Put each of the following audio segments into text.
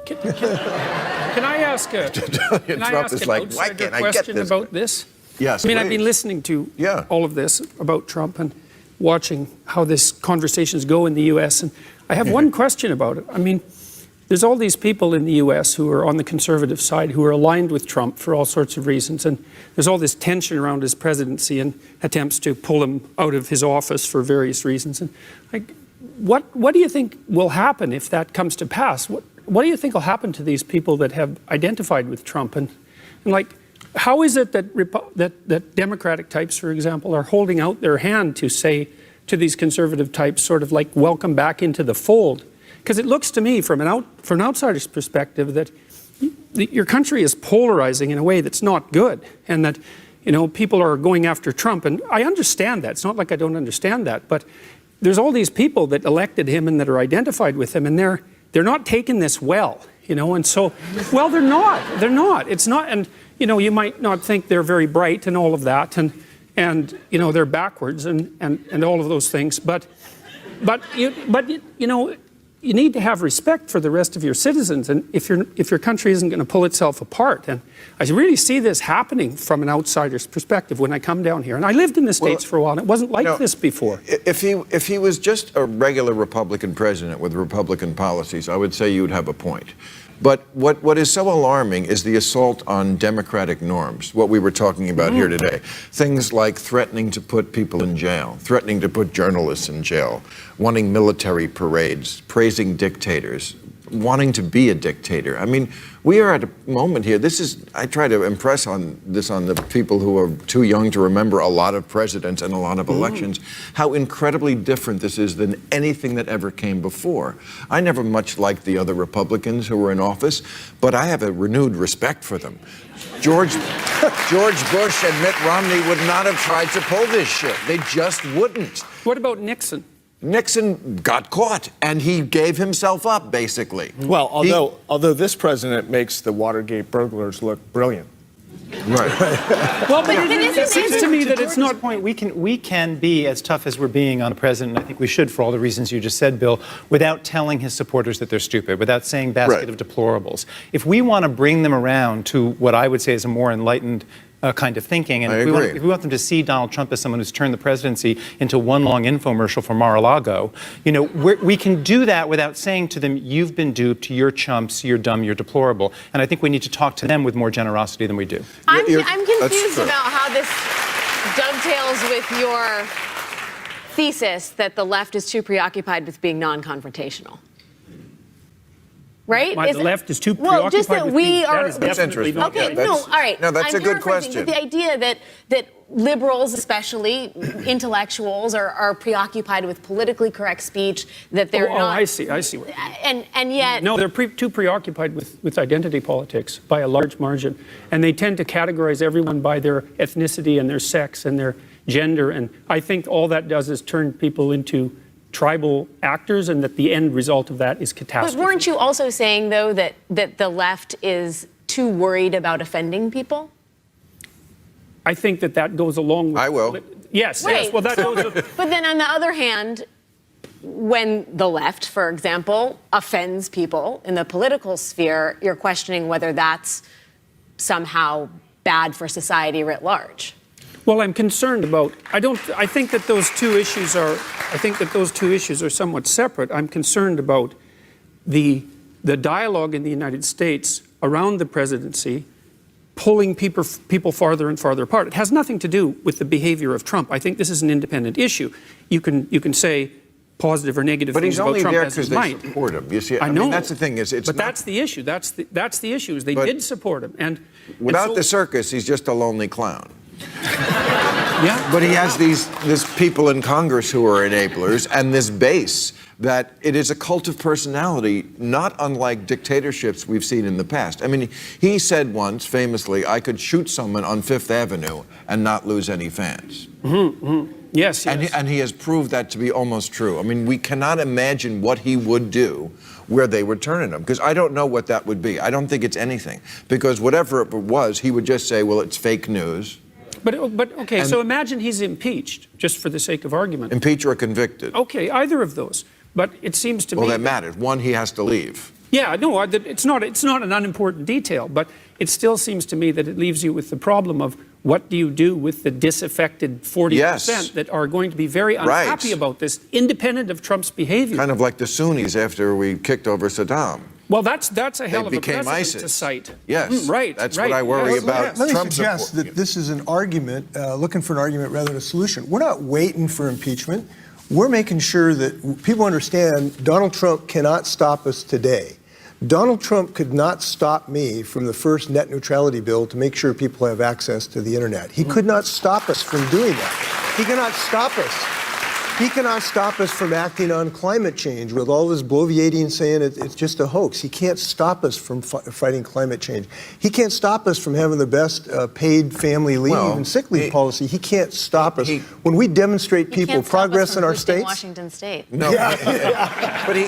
Can I ask a Trump is like, why can't I get question this? about this? Yes, I mean, please. I've been listening to all of this about Trump and watching how these conversations go in the U.S. And I have one question about it. I mean, there's all these people in the U.S. who are on the conservative side who are aligned with Trump for all sorts of reasons. And there's all this tension around his presidency and attempts to pull him out of his office for various reasons. And like, what do you think will happen if that comes to pass? What do you think will happen to these people that have identified with Trump? And like, how is it that Democratic types, for example, are holding out their hand to say to these conservative types, sort of like, welcome back into the fold? Because it looks to me, from an outsider's perspective, that your country is polarizing in a way that's not good, and that, you know, people are going after Trump. And I understand that. It's not like I don't understand that. But there's all these people that elected him and that are identified with him, and they're not taking this well, you know. And so, well, they're not. It's not. And you know, you might not think they're very bright and all of that, and you know, they're backwards and all of those things. But you know, you need to have respect for the rest of your citizens, and if your country isn't going to pull itself apart. And I really see this happening from an outsider's perspective when I come down here. And I lived in the States for a while, and it wasn't like this before. If he was just a regular Republican president with Republican policies, I would say you'd have a point. But what is so alarming is the assault on democratic norms, what we were talking about here today. Things like threatening to put people in jail, threatening to put journalists in jail, wanting military parades, praising dictators, wanting to be a dictator. I mean, we are at a moment here. I try to impress on the people who are too young to remember a lot of presidents and a lot of elections, how incredibly different this is than anything that ever came before. I never much liked the other Republicans who were in office, but I have a renewed respect for them. George Bush and Mitt Romney would not have tried to pull this shit. They just wouldn't. What about Nixon? Nixon got caught, and he gave himself up, basically. Well, although this president makes the Watergate burglars look brilliant. Right. Well, but it seems to me that it's not. Point. We can be as tough as we're being on a president. I think we should, for all the reasons you just said, Bill, without telling his supporters that they're stupid, without saying basket of deplorables. If we want to bring them around to what I would say is a more enlightened kind of thinking, and if we want them to see Donald Trump as someone who's turned the presidency into one long infomercial for Mar-a-Lago, you know, we can do that without saying to them, you've been duped, you're chumps, you're dumb, you're deplorable. And I think we need to talk to them with more generosity than we do. I'm confused about how this dovetails with your thesis that the left is too preoccupied with being non-confrontational. Right? The left is too preoccupied just that with we are. That's interesting. Okay, all right. No, that's a good question. The idea that liberals, especially intellectuals, are preoccupied with politically correct speech, that they're not. I see. And yet. No, they're too preoccupied with identity politics by a large margin, and they tend to categorize everyone by their ethnicity and their sex and their gender, and I think all that does is turn people into tribal actors, and that the end result of that is catastrophe. But weren't you also saying, though, that the left is too worried about offending people? I think that goes along with... I will. Yes. Well, that goes... But then on the other hand, when the left, for example, offends people in the political sphere, you're questioning whether that's somehow bad for society writ large. Well, I'm concerned about. I think that those two issues are somewhat separate. I'm concerned about the dialogue in the United States around the presidency pulling people farther and farther apart. It has nothing to do with the behavior of Trump. I think this is an independent issue. You can say positive or negative things about Trump as his might. But he's only there because they support him. You see, I know. mean, that's the thing. That's the issue. That's the issue. Is they did support him, and without the circus, he's just a lonely clown. Yeah. But he has these people in Congress who are enablers, and this base that it is a cult of personality, not unlike dictatorships we've seen in the past. I mean, he said once, famously, I could shoot someone on Fifth Avenue and not lose any fans. Yes. And he has proved that to be almost true. I mean, we cannot imagine what he would do where they would turn on him, because I don't know what that would be. I don't think it's anything, because whatever it was, he would just say, well, it's fake news. But okay, so imagine he's impeached, just for the sake of argument. Impeached or convicted. Okay, either of those. But it seems to me... Well, that matters. One, he has to leave. Yeah, no, it's not an unimportant detail, but it still seems to me that it leaves you with the problem of what do you do with the disaffected 40% that are going to be very unhappy about this, independent of Trump's behavior. Kind of like the Sunnis after we kicked over Saddam. Well, that's a hell of a became precedent ISIS. to cite. Yes, right. That's right. what I worry about. Let me Trump's suggest support. that this is an argument, looking for an argument rather than a solution. We're not waiting for impeachment. We're making sure that people understand Donald Trump cannot stop us today. Donald Trump could not stop me from the first net neutrality bill to make sure people have access to the internet. He could not stop us from doing that. He cannot stop us. He cannot stop us from acting on climate change with all this bloviating saying it's just a hoax. He can't stop us from fighting climate change. He can't stop us from having the best paid family leave and sick leave policy. He can't stop us. When we demonstrate people progress in our states. Washington State. No, but he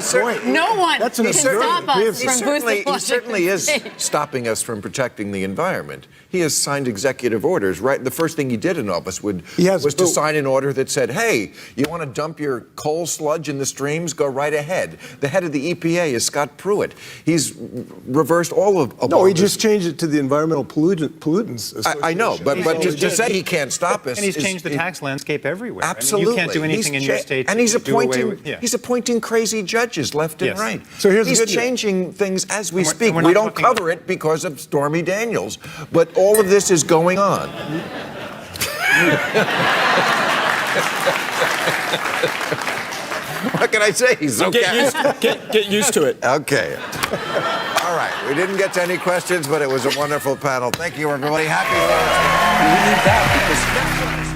certainly, No one That's an can stop us he from boosting Washington certainly is State. stopping us from protecting the environment. He has signed executive orders. Right, the first thing he did in office was to sign an order that said, "Hey, you want to dump your coal sludge in the streams? Go right ahead." The head of the EPA is Scott Pruitt. He's reversed all of Obama's. No, he just changed it to the Environmental Pollutants Association. I know, but to say he can't stop us. And he's changed the tax landscape everywhere. Absolutely. I mean, you can't do anything in your state. And he's to do away appointing with, he's appointing crazy judges left and Yes. right. So here's the he's good news. changing things as we And we're- speak. and we're We not don't talking cover it because of Stormy Daniels, but all of this is going on. What can I say? He's okay. Get used to it. Okay. All right. We didn't get to any questions, but it was a wonderful panel. Thank you, everybody. Happy Thursday. We need that because